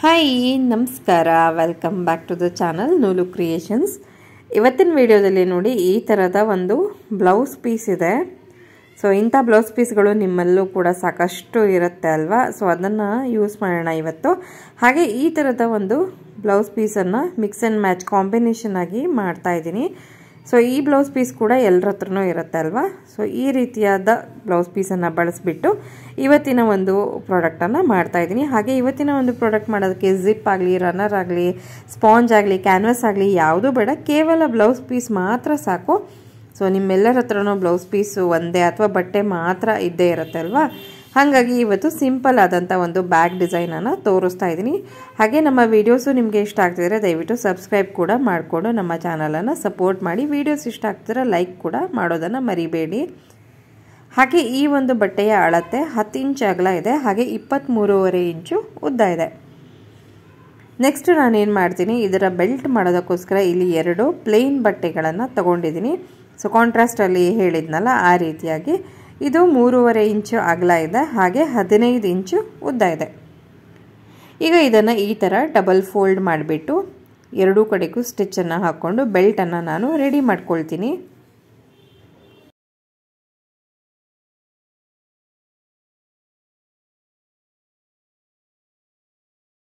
Hi ನಮಸ್ಕಾರ, welcome back to the channel Noolu creations. ಇವತ್ತಿನ ವಿಡಿಯೋದಲ್ಲಿ ನೋಡಿ ಈ ಥರದ ಒಂದು ಬ್ಲೌಸ್ ಪೀಸ್ ಇದೆ. ಸೊ ಇಂಥ ಬ್ಲೌಸ್ ಪೀಸ್ಗಳು ನಿಮ್ಮಲ್ಲೂ ಕೂಡ ಸಾಕಷ್ಟು ಇರುತ್ತೆ ಅಲ್ವಾ. ಸೊ ಅದನ್ನು ಯೂಸ್ ಮಾಡೋಣ ಇವತ್ತು. ಹಾಗೆ ಈ ಥರದ ಒಂದು ಬ್ಲೌಸ್ ಪೀಸನ್ನು ಮಿಕ್ಸ್ ಆ್ಯಂಡ್ ಮ್ಯಾಚ್ ಕಾಂಬಿನೇಷನ್ ಆಗಿ ಮಾಡ್ತಾಯಿದ್ದೀನಿ. ಸೊ ಈ ಬ್ಲೌಸ್ ಪೀಸ್ ಕೂಡ ಎಲ್ಲರ ಹತ್ರನೂ ಇರುತ್ತೆ ಅಲ್ವಾ. ಸೊ ಈ ರೀತಿಯಾದ ಬ್ಲೌಸ್ ಪೀಸನ್ನು ಬಳಸಿಬಿಟ್ಟು ಇವತ್ತಿನ ಒಂದು ಪ್ರಾಡಕ್ಟನ್ನು ಮಾಡ್ತಾಯಿದ್ದೀನಿ. ಹಾಗೆ ಇವತ್ತಿನ ಒಂದು ಪ್ರಾಡಕ್ಟ್ ಮಾಡೋದಕ್ಕೆ ಜಿಪ್ ಆಗಲಿ, ರನ್ನರ್ ಆಗಲಿ, ಸ್ಪಾಂಜ್ ಆಗಲಿ, ಕ್ಯಾನ್ವಾಸ್ ಆಗಲಿ ಯಾವುದೂ ಬೇಡ, ಕೇವಲ ಬ್ಲೌಸ್ ಪೀಸ್ ಮಾತ್ರ ಸಾಕು. ಸೊ ನಿಮ್ಮೆಲ್ಲರ ಹತ್ರನೂ ಬ್ಲೌಸ್ ಪೀಸು ಒಂದೇ ಅಥವಾ ಬಟ್ಟೆ ಮಾತ್ರ ಇದ್ದೇ ಇರುತ್ತೆ ಅಲ್ವಾ. ಹಾಗಾಗಿ ಇವತ್ತು ಸಿಂಪಲ್ ಆದಂಥ ಒಂದು ಬ್ಯಾಗ್ ಡಿಸೈನನ್ನು ತೋರಿಸ್ತಾ ಇದ್ದೀನಿ. ಹಾಗೆ ನಮ್ಮ ವೀಡಿಯೋಸು ನಿಮಗೆ ಇಷ್ಟ ಆಗ್ತಿದ್ರೆ ದಯವಿಟ್ಟು ಸಬ್ಸ್ಕ್ರೈಬ್ ಕೂಡ ಮಾಡಿಕೊಂಡು ನಮ್ಮ ಚಾನಲನ್ನು ಸಪೋರ್ಟ್ ಮಾಡಿ. ವೀಡಿಯೋಸ್ ಇಷ್ಟ ಆಗ್ತಿದ್ರೆ ಲೈಕ್ ಕೂಡ ಮಾಡೋದನ್ನು ಮರಿಬೇಡಿ. ಹಾಗೆ ಈ ಒಂದು ಬಟ್ಟೆಯ ಅಳತೆ 10 ಇಂಚ್ ಅಗಲ ಇದೆ, ಹಾಗೆ 23.5 ಇಂಚು ಉದ್ದ ಇದೆ. ನೆಕ್ಸ್ಟ್ ನಾನೇನು ಮಾಡ್ತೀನಿ, ಇದರ ಬೆಲ್ಟ್ ಮಾಡೋದಕ್ಕೋಸ್ಕರ ಇಲ್ಲಿ 2 ಪ್ಲೇನ್ ಬಟ್ಟೆಗಳನ್ನು ತಗೊಂಡಿದ್ದೀನಿ. ಸೊ ಕಾಂಟ್ರಾಸ್ಟಲ್ಲಿ ಹೇಳಿದ್ನಲ್ಲ ಆ ರೀತಿಯಾಗಿ ಇದು 3.5 ಇಂಚು ಅಗಲ ಇದೆ, ಹಾಗೆ 15 ಇಂಚು ಉದ್ದ ಇದೆ. ಈಗ ಇದನ್ನು ಈ ಥರ ಡಬಲ್ ಫೋಲ್ಡ್ ಮಾಡಿಬಿಟ್ಟು ಎರಡೂ ಕಡೆಗೂ ಸ್ಟಿಚ್ಚನ್ನು ಹಾಕ್ಕೊಂಡು ಬೆಲ್ಟನ್ನು ನಾನು ರೆಡಿ ಮಾಡ್ಕೊಳ್ತೀನಿ.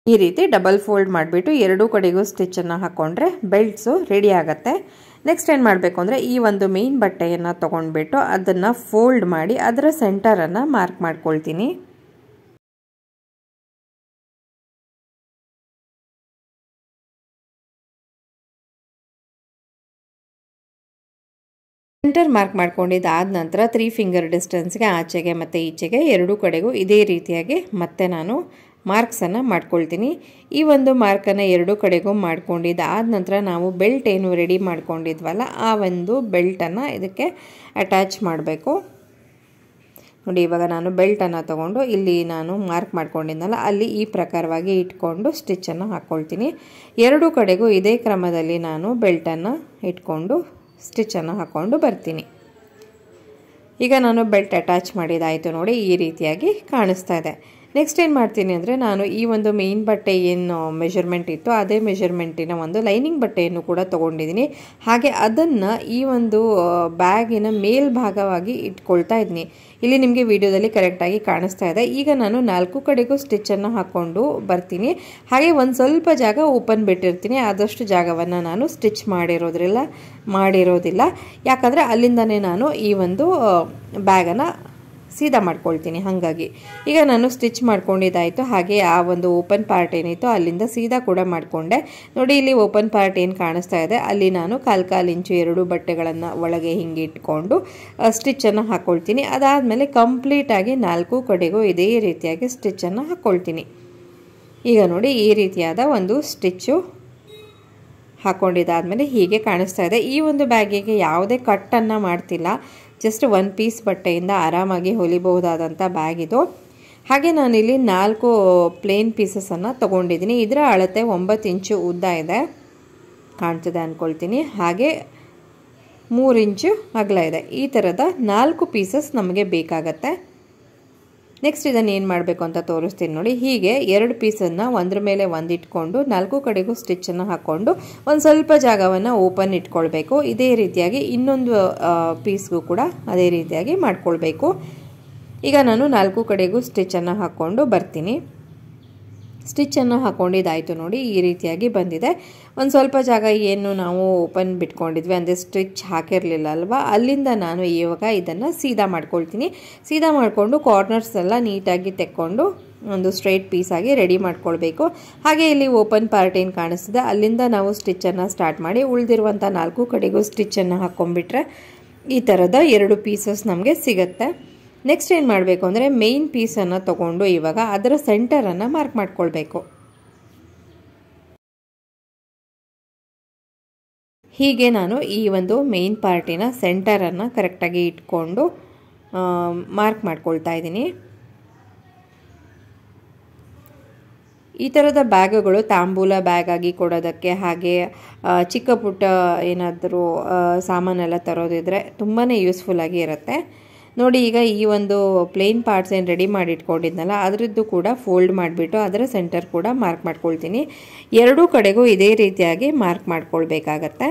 ಈ ರೀತಿ ಡಬಲ್ ಫೋಲ್ಡ್ ಮಾಡಿಬಿಟ್ಟು ಎರಡೂ ಕಡೆಗೂ ಸ್ಟಿಚ್ಚನ್ನು ಹಾಕ್ಕೊಂಡ್ರೆ ಬೆಲ್ಟ್ಸು ರೆಡಿ ಆಗುತ್ತೆ. ನೆಕ್ಸ್ಟ್ ಏನು ಮಾಡಬೇಕು ಅಂದರೆ ಈ ಒಂದು ಮೇನ್ ಬಟ್ಟೆಯನ್ನು ತೊಗೊಂಡ್ಬಿಟ್ಟು ಅದನ್ನು ಫೋಲ್ಡ್ ಮಾಡಿ ಅದರ ಸೆಂಟರನ್ನು ಮಾರ್ಕ್ ಮಾಡ್ಕೊಳ್ತೀನಿ. ಸೆಂಟರ್ ಮಾರ್ಕ್ ಮಾಡ್ಕೊಂಡಿದ್ದಾದ ನಂತರ 3 ಫಿಂಗರ್ ಡಿಸ್ಟೆನ್ಸ್ಗೆ ಆಚೆಗೆ ಮತ್ತು ಈಚೆಗೆ ಎರಡೂ ಕಡೆಗೂ ಇದೇ ರೀತಿಯಾಗಿ ಮತ್ತೆ ನಾನು ಮಾರ್ಕ್ಸನ್ನು ಮಾಡ್ಕೊಳ್ತೀನಿ. ಈ ಒಂದು ಮಾರ್ಕನ್ನು ಎರಡೂ ಕಡೆಗೂ ಮಾಡ್ಕೊಂಡಿದ್ದಾದ ನಂತರ ನಾವು ಬೆಲ್ಟ್ ಏನು ರೆಡಿ ಮಾಡ್ಕೊಂಡಿದ್ವಲ್ಲ ಆ ಒಂದು ಬೆಲ್ಟನ್ನು ಇದಕ್ಕೆ ಅಟ್ಯಾಚ್ ಮಾಡಬೇಕು. ನೋಡಿ, ಇವಾಗ ನಾನು ಬೆಲ್ಟನ್ನು ತೊಗೊಂಡು ಇಲ್ಲಿ ನಾನು ಮಾರ್ಕ್ ಮಾಡ್ಕೊಂಡಿದ್ನಲ್ಲ ಅಲ್ಲಿ ಈ ಪ್ರಕಾರವಾಗಿ ಇಟ್ಕೊಂಡು ಸ್ಟಿಚ್ಚನ್ನು ಹಾಕ್ಕೊಳ್ತೀನಿ. ಎರಡೂ ಕಡೆಗೂ ಇದೇ ಕ್ರಮದಲ್ಲಿ ನಾನು ಬೆಲ್ಟನ್ನು ಇಟ್ಕೊಂಡು ಸ್ಟಿಚ್ಚನ್ನು ಹಾಕ್ಕೊಂಡು ಬರ್ತೀನಿ. ಈಗ ನಾನು ಬೆಲ್ಟ್ ಅಟ್ಯಾಚ್ ಮಾಡಿದಾಯಿತು ನೋಡಿ, ಈ ರೀತಿಯಾಗಿ ಕಾಣಿಸ್ತಾ ಇದೆ. ನೆಕ್ಸ್ಟ್ ಏನು ಮಾಡ್ತೀನಿ ಅಂದರೆ ನಾನು ಈ ಒಂದು ಮೇನ್ ಬಟ್ಟೆ ಏನು ಮೆಷರ್ಮೆಂಟ್ ಇತ್ತು ಅದೇ ಮೆಷರ್ಮೆಂಟಿನ ಒಂದು ಲೈನಿಂಗ್ ಬಟ್ಟೆಯನ್ನು ಕೂಡ ತೊಗೊಂಡಿದ್ದೀನಿ. ಹಾಗೆ ಅದನ್ನು ಈ ಒಂದು ಬ್ಯಾಗಿನ ಮೇಲ್ಭಾಗವಾಗಿ ಇಟ್ಕೊಳ್ತಾ ಇದ್ದೀನಿ. ಇಲ್ಲಿ ನಿಮಗೆ ವಿಡಿಯೋದಲ್ಲಿ ಕರೆಕ್ಟಾಗಿ ಕಾಣಿಸ್ತಾ ಇದೆ. ಈಗ ನಾನು 4 ಕಡೆಗೂ ಸ್ಟಿಚ್ಚನ್ನು ಹಾಕ್ಕೊಂಡು ಬರ್ತೀನಿ. ಹಾಗೆ ಒಂದು ಸ್ವಲ್ಪ ಜಾಗ ಓಪನ್ ಬಿಟ್ಟಿರ್ತೀನಿ. ಆದಷ್ಟು ಜಾಗವನ್ನು ನಾನು ಸ್ಟಿಚ್ ಮಾಡಿರೋದಿಲ್ಲ, ಯಾಕಂದರೆ ಅಲ್ಲಿಂದನೇ ನಾನು ಈ ಒಂದು ಬ್ಯಾಗನ್ನು ಸೀದಾ ಮಾಡ್ಕೊಳ್ತೀನಿ. ಹಾಗಾಗಿ ಈಗ ನಾನು ಸ್ಟಿಚ್ ಮಾಡ್ಕೊಂಡಿದ್ದಾಯಿತು. ಹಾಗೆ ಆ ಒಂದು ಓಪನ್ ಪಾರ್ಟ್ ಏನಿತ್ತು ಅಲ್ಲಿಂದ ಸೀದಾ ಕೂಡ ಮಾಡಿಕೊಂಡೆ. ನೋಡಿ, ಇಲ್ಲಿ ಓಪನ್ ಪಾರ್ಟ್ ಏನು ಕಾಣಿಸ್ತಾ ಇದೆ ಅಲ್ಲಿ ನಾನು 1/4 ಇಂಚು 2 ಬಟ್ಟೆಗಳನ್ನು ಒಳಗೆ ಹಿಂಗೆ ಇಟ್ಕೊಂಡು ಸ್ಟಿಚ್ಚನ್ನು ಹಾಕ್ಕೊಳ್ತೀನಿ. ಅದಾದಮೇಲೆ ಕಂಪ್ಲೀಟಾಗಿ 4 ಕಡೆಗೂ ಇದೇ ರೀತಿಯಾಗಿ ಸ್ಟಿಚ್ಚನ್ನು ಹಾಕ್ಕೊಳ್ತೀನಿ. ಈಗ ನೋಡಿ, ಈ ರೀತಿಯಾದ ಒಂದು ಸ್ಟಿಚ್ಚು ಹಾಕ್ಕೊಂಡಿದ್ದಾದಮೇಲೆ ಹೀಗೆ ಕಾಣಿಸ್ತಾ ಇದೆ. ಈ ಒಂದು ಬ್ಯಾಗಿಗೆ ಯಾವುದೇ ಕಟ್ಟನ್ನು ಮಾಡ್ತಿಲ್ಲ, ಜಸ್ಟ್ 1 ಪೀಸ್ ಬಟ್ಟೆಯಿಂದ ಆರಾಮಾಗಿ ಹೊಲಿಬಹುದಾದಂಥ ಬ್ಯಾಗ್ ಇದು. ಹಾಗೆ ನಾನಿಲ್ಲಿ 4 ಪ್ಲೇನ್ ಪೀಸಸನ್ನು ತೊಗೊಂಡಿದ್ದೀನಿ. ಇದರ ಅಳತೆ 9 ಇಂಚು ಉದ್ದ ಇದೆ, ಕಾಣ್ತಿದೆ ಅಂದ್ಕೊಳ್ತೀನಿ. ಹಾಗೆ 3 ಇಂಚು ಅಗಲ ಇದೆ. ಈ ಥರದ 4 ಪೀಸಸ್ ನಮಗೆ ಬೇಕಾಗತ್ತೆ. ನೆಕ್ಸ್ಟ್ ಇದನ್ನು ಏನು ಮಾಡಬೇಕು ಅಂತ ತೋರಿಸ್ತೀನಿ ನೋಡಿ. ಹೀಗೆ 2 ಪೀಸನ್ನು ಒಂದ್ರ ಮೇಲೆ ಒಂದು ಇಟ್ಕೊಂಡು 4 ಕಡೆಗೂ ಸ್ಟಿಚ್ಚನ್ನು ಹಾಕ್ಕೊಂಡು ಒಂದು ಸ್ವಲ್ಪ ಜಾಗವನ್ನು ಓಪನ್ ಇಟ್ಕೊಳ್ಬೇಕು. ಇದೇ ರೀತಿಯಾಗಿ ಇನ್ನೊಂದು ಪೀಸ್ಗೂ ಕೂಡ ಅದೇ ರೀತಿಯಾಗಿ ಮಾಡ್ಕೊಳ್ಬೇಕು. ಈಗ ನಾನು 4 ಕಡೆಗೂ ಸ್ಟಿಚ್ಚನ್ನು ಹಾಕ್ಕೊಂಡು ಬರ್ತೀನಿ. ಸ್ಟಿಚ್ಚನ್ನು ಹಾಕ್ಕೊಂಡಿದ್ದಾಯಿತು ನೋಡಿ, ಈ ರೀತಿಯಾಗಿ ಬಂದಿದೆ. ಒಂದು ಸ್ವಲ್ಪ ಜಾಗ ಏನು ನಾವು ಓಪನ್ ಬಿಟ್ಕೊಂಡಿದ್ವಿ ಅಂದರೆ ಸ್ಟಿಚ್ ಹಾಕಿರಲಿಲ್ಲ ಅಲ್ವಾ, ಅಲ್ಲಿಂದ ನಾನು ಇವಾಗ ಇದನ್ನು ಸೀದಾ ಮಾಡ್ಕೊಳ್ತೀನಿ. ಸೀದಾ ಮಾಡಿಕೊಂಡು ಕಾರ್ನರ್ಸ್ ಎಲ್ಲ ನೀಟಾಗಿ ತೆಕ್ಕೊಂಡು ಒಂದು ಸ್ಟ್ರೈಟ್ ಪೀಸಾಗಿ ರೆಡಿ ಮಾಡ್ಕೊಳ್ಬೇಕು. ಹಾಗೆ ಇಲ್ಲಿ ಓಪನ್ ಪಾರ್ಟ್ ಏನು ಕಾಣಿಸ್ತಿದೆ ಅಲ್ಲಿಂದ ನಾವು ಸ್ಟಿಚ್ಚನ್ನು ಸ್ಟಾರ್ಟ್ ಮಾಡಿ ಉಳಿದಿರುವಂಥ 4 ಕಡೆಗೂ ಸ್ಟಿಚ್ಚನ್ನು ಹಾಕ್ಕೊಂಡ್ಬಿಟ್ರೆ ಈ ಥರದ 2 ಪೀಸಸ್ ನಮಗೆ ಸಿಗುತ್ತೆ. ನೆಕ್ಸ್ಟ್ ಏನು ಮಾಡಬೇಕು ಅಂದರೆ ಮೇನ್ ಪೀಸನ್ನು ತೊಗೊಂಡು ಇವಾಗ ಅದರ ಸೆಂಟರನ್ನು ಮಾರ್ಕ್ ಮಾಡ್ಕೊಳ್ಬೇಕು. ಹೀಗೆ ನಾನು ಈ ಒಂದು ಮೇನ್ ಪಾರ್ಟಿನ ಸೆಂಟರನ್ನು ಕರೆಕ್ಟಾಗಿ ಇಟ್ಕೊಂಡು ಮಾರ್ಕ್ ಮಾಡ್ಕೊಳ್ತಾ ಇದ್ದೀನಿ. ಈ ಥರದ ಬ್ಯಾಗುಗಳು ತಾಂಬೂಲ ಬ್ಯಾಗ್ ಆಗಿ ಕೊಡೋದಕ್ಕೆ, ಹಾಗೆ ಚಿಕ್ಕ ಪುಟ್ಟ ಏನಾದರೂ ಸಾಮಾನೆಲ್ಲ ತರೋದಿದ್ರೆ ತುಂಬಾ ಯೂಸ್ಫುಲ್ಲಾಗಿ ಇರುತ್ತೆ. ನೋಡಿ ಈಗ ಈ ಒಂದು ಪ್ಲೇನ್ ಪಾರ್ಟ್ಸ್ ಏನು ರೆಡಿ ಮಾಡಿ ಇಟ್ಕೊಂಡಿದ್ನಲ್ಲ ಅದರದ್ದು ಕೂಡ ಫೋಲ್ಡ್ ಮಾಡಿಬಿಟ್ಟು ಅದರ ಸೆಂಟರ್ ಕೂಡ ಮಾರ್ಕ್ ಮಾಡ್ಕೊಳ್ತೀನಿ. ಎರಡೂ ಕಡೆಗೂ ಇದೇ ರೀತಿಯಾಗಿ ಮಾರ್ಕ್ ಮಾಡ್ಕೊಳ್ಬೇಕಾಗತ್ತೆ.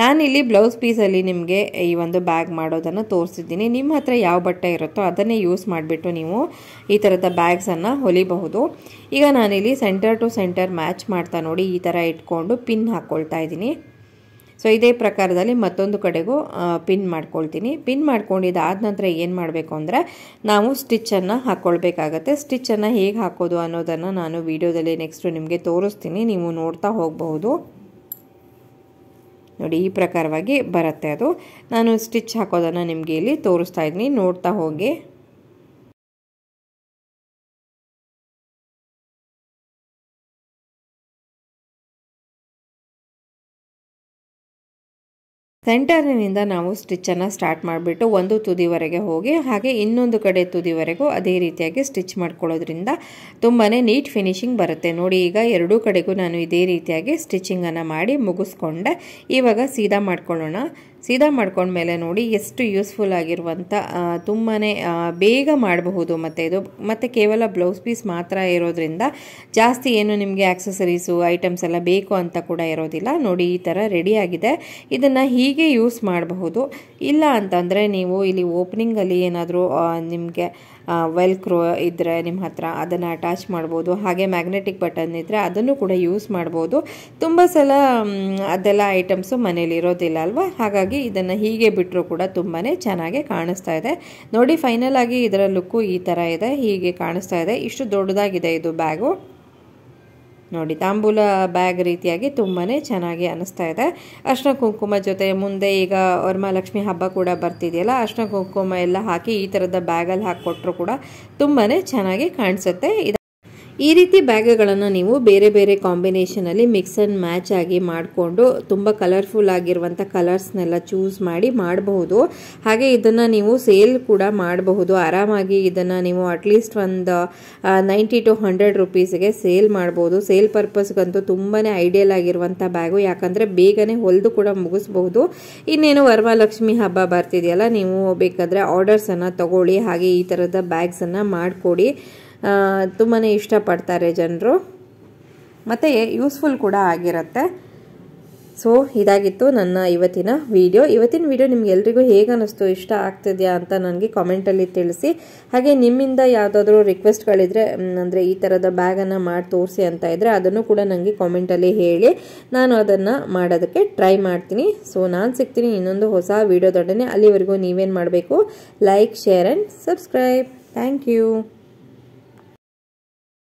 ನಾನಿಲ್ಲಿ ಬ್ಲೌಸ್ ಪೀಸಲ್ಲಿ ನಿಮಗೆ ಈ ಒಂದು ಬ್ಯಾಗ್ ಮಾಡೋದನ್ನು ತೋರಿಸಿದ್ದೀನಿ. ನಿಮ್ಮ ಹತ್ರ ಯಾವ ಬಟ್ಟೆ ಇರುತ್ತೋ ಅದನ್ನೇ ಯೂಸ್ ಮಾಡಿಬಿಟ್ಟು ನೀವು ಈ ಥರದ ಬ್ಯಾಗ್ಸನ್ನು ಹೊಲಿಬಹುದು. ಈಗ ನಾನಿಲ್ಲಿ ಸೆಂಟರ್ ಟು ಸೆಂಟರ್ ಮ್ಯಾಚ್ ಮಾಡ್ತಾ ನೋಡಿ ಈ ಥರ ಇಟ್ಕೊಂಡು ಪಿನ್ ಹಾಕ್ಕೊಳ್ತಾ ಇದ್ದೀನಿ. ಸೊ ಇದೇ ಪ್ರಕಾರದಲ್ಲಿ ಮತ್ತೊಂದು ಕಡೆಗೂ ಪಿನ್ ಮಾಡ್ಕೊಳ್ತೀನಿ. ಪಿನ್ ಮಾಡ್ಕೊಂಡಿದ್ದಾದ ನಂತರ ಏನು ಮಾಡಬೇಕು ಅಂದರೆ ನಾವು ಸ್ಟಿಚ್ಚನ್ನು ಹಾಕ್ಕೊಳ್ಬೇಕಾಗತ್ತೆ. ಸ್ಟಿಚ್ಚನ್ನು ಹೇಗೆ ಹಾಕೋದು ಅನ್ನೋದನ್ನು ನಾನು ವಿಡಿಯೋದಲ್ಲಿ ನೆಕ್ಸ್ಟು ನಿಮಗೆ ತೋರಿಸ್ತೀನಿ, ನೀವು ನೋಡ್ತಾ ಹೋಗಬಹುದು. ನೋಡಿ ಈ ಪ್ರಕಾರವಾಗಿ ಬರುತ್ತೆ ಅದು. ನಾನು ಸ್ಟಿಚ್ ಹಾಕೋದನ್ನು ನಿಮಗೆ ಇಲ್ಲಿ ತೋರಿಸ್ತಾ ಇದ್ದೀನಿ, ನೋಡ್ತಾ ಹೋಗಿ. ಸೆಂಟರ್ನಿಂದ ನಾವು ಸ್ಟಿಚ್ಚನ್ನು ಸ್ಟಾರ್ಟ್ ಮಾಡಿಬಿಟ್ಟು ಒಂದು ತುದಿವರೆಗೆ ಹೋಗಿ ಹಾಗೆ ಇನ್ನೊಂದು ಕಡೆ ತುದಿವರೆಗೂ ಅದೇ ರೀತಿಯಾಗಿ ಸ್ಟಿಚ್ ಮಾಡ್ಕೊಳ್ಳೋದ್ರಿಂದ ತುಂಬಾ ನೀಟ್ ಫಿನಿಶಿಂಗ್ ಬರುತ್ತೆ. ನೋಡಿ ಈಗ ಎರಡೂ ಕಡೆಗೂ ನಾನು ಇದೇ ರೀತಿಯಾಗಿ ಸ್ಟಿಚಿಂಗನ್ನು ಮಾಡಿ ಮುಗಿಸ್ಕೊಂಡೆ. ಇವಾಗ ಸೀದಾ ಮಾಡ್ಕೊಳ್ಳೋಣ. ಸೀದಾ ಮಾಡ್ಕೊಂಡ್ಮೇಲೆ ನೋಡಿ ಎಷ್ಟು ಯೂಸ್ಫುಲ್ ಆಗಿರುವಂಥ ತುಂಬಾ ಬೇಗ ಮಾಡಬಹುದು. ಮತ್ತು ಕೇವಲ ಬ್ಲೌಸ್ ಪೀಸ್ ಮಾತ್ರ ಇರೋದ್ರಿಂದ ಜಾಸ್ತಿ ಏನು ನಿಮಗೆ ಆಕ್ಸೆಸರೀಸು ಐಟಮ್ಸ್ ಎಲ್ಲ ಬೇಕು ಅಂತ ಕೂಡ ಇರೋದಿಲ್ಲ. ನೋಡಿ ಈ ಥರ ರೆಡಿಯಾಗಿದೆ. ಇದನ್ನು ಹೀಗೆ ಯೂಸ್ ಮಾಡಬಹುದು. ಇಲ್ಲ ಅಂತಂದರೆ ನೀವು ಇಲ್ಲಿ ಓಪನಿಂಗಲ್ಲಿ ಏನಾದರೂ ನಿಮಗೆ ವೆಲ್ಕ್ರೋ ಇದ್ದರೆ ನಿಮ್ಮ ಹತ್ರ ಅದನ್ನು ಅಟ್ಯಾಚ್ ಮಾಡ್ಬೋದು. ಹಾಗೆ ಮ್ಯಾಗ್ನೆಟಿಕ್ ಬಟನ್ ಇದ್ದರೆ ಅದನ್ನು ಕೂಡ ಯೂಸ್ ಮಾಡ್ಬೋದು. ತುಂಬ ಸಲ ಅದೆಲ್ಲ ಐಟಮ್ಸು ಮನೇಲಿ ಇರೋದಿಲ್ಲ ಅಲ್ವಾ, ಹಾಗಾಗಿ ಇದನ್ನು ಹೀಗೆ ಬಿಟ್ಟರೂ ಕೂಡ ತುಂಬಾ ಚೆನ್ನಾಗಿ ಕಾಣಿಸ್ತಾ ಇದೆ. ನೋಡಿ ಫೈನಲ್ ಆಗಿ ಇದರ ಲುಕ್ಕು ಈ ಥರ ಇದೆ, ಹೀಗೆ ಕಾಣಿಸ್ತಾ ಇದೆ. ಇಷ್ಟು ದೊಡ್ಡದಾಗಿದೆ ಇದು ಬ್ಯಾಗು. ನೋಡಿ ತಾಂಬೂಲ ಬ್ಯಾಗ್ ರೀತಿಯಾಗಿ ತುಂಬಾ ಚೆನ್ನಾಗಿ ಅನಿಸ್ತಾ ಇದೆ. ಅರ್ಶಿನ ಕುಂಕುಮ ಜೊತೆ ಮುಂದೆ ಈಗ ವರಮಹಾಲಕ್ಷ್ಮಿ ಹಬ್ಬ ಕೂಡ ಬರ್ತಿದೆಯಲ್ಲ, ಅರ್ಶಿನ ಕುಂಕುಮ ಎಲ್ಲ ಹಾಕಿ ಈ ಥರದ ಬ್ಯಾಗಲ್ಲಿ ಹಾಕಿಕೊಟ್ರು ಕೂಡ ತುಂಬಾ ಚೆನ್ನಾಗಿ ಕಾಣಿಸುತ್ತೆ. ಈ ರೀತಿ ಬ್ಯಾಗ್ಗಳನ್ನು ನೀವು ಬೇರೆ ಬೇರೆ ಕಾಂಬಿನೇಷನಲ್ಲಿ ಮಿಕ್ಸ್ ಆ್ಯಂಡ್ ಮ್ಯಾಚ್ ಆಗಿ ಮಾಡಿಕೊಂಡು ತುಂಬ ಕಲರ್ಫುಲ್ ಆಗಿರುವಂಥ ಕಲರ್ಸ್ನೆಲ್ಲ ಚೂಸ್ ಮಾಡಿ ಮಾಡಬಹುದು. ಹಾಗೆ ಇದನ್ನು ನೀವು ಸೇಲ್ ಕೂಡ ಮಾಡಬಹುದು. ಆರಾಮಾಗಿ ಇದನ್ನು ನೀವು ಅಟ್ಲೀಸ್ಟ್ ಒಂದು 90 to 100 ರುಪೀಸ್ಗೆ ಸೇಲ್ ಮಾಡ್ಬೋದು. ಸೇಲ್ ಪರ್ಪಸ್ಗಂತೂ ತುಂಬಾ ಐಡಿಯಲ್ ಆಗಿರುವಂಥ ಬ್ಯಾಗು, ಯಾಕಂದರೆ ಬೇಗನೆ ಹೊಲಿದು ಕೂಡ ಮುಗಿಸ್ಬಹುದು. ಇನ್ನೇನು ವರಮಹಾಲಕ್ಷ್ಮಿ ಹಬ್ಬ ಬರ್ತಿದೆಯಲ್ಲ, ನೀವು ಬೇಕಾದರೆ ಆರ್ಡರ್ಸನ್ನು ತಗೊಳ್ಳಿ. ಹಾಗೆ ಈ ಥರದ ಬ್ಯಾಗ್ಸನ್ನು ಮಾಡಿಕೊಡಿ. ತುಂಬಾ ಇಷ್ಟಪಡ್ತಾರೆ ಜನರು, ಮತ್ತು ಯೂಸ್ಫುಲ್ ಕೂಡ ಆಗಿರುತ್ತೆ. ಸೊ ಇದಾಗಿತ್ತು ನನ್ನ ಇವತ್ತಿನ ವಿಡಿಯೋ ನಿಮ್ಗೆ ಎಲ್ರಿಗೂ ಹೇಗೆ ಅನ್ನಿಸ್ತು, ಇಷ್ಟ ಆಗ್ತಿದೆಯಾ ಅಂತ ನನಗೆ ಕಾಮೆಂಟಲ್ಲಿ ತಿಳಿಸಿ. ಹಾಗೆ ನಿಮ್ಮಿಂದ ಯಾವುದಾದ್ರೂ ರಿಕ್ವೆಸ್ಟ್ಗಳಿದ್ರೆ, ಅಂದರೆ ಈ ಥರದ ಬ್ಯಾಗನ್ನು ಮಾಡಿ ತೋರಿಸಿ ಅಂತ ಇದ್ದರೆ ಅದನ್ನು ಕೂಡ ನನಗೆ ಕಾಮೆಂಟಲ್ಲಿ ಹೇಳಿ, ನಾನು ಅದನ್ನು ಮಾಡೋದಕ್ಕೆ ಟ್ರೈ ಮಾಡ್ತೀನಿ. ಸೊ ನಾನು ಸಿಗ್ತೀನಿ ಇನ್ನೊಂದು ಹೊಸ ವಿಡಿಯೋದೊಡನೆ. ಅಲ್ಲಿವರೆಗೂ ನೀವೇನು ಮಾಡಬೇಕು, like, share and subscribe. Thank you.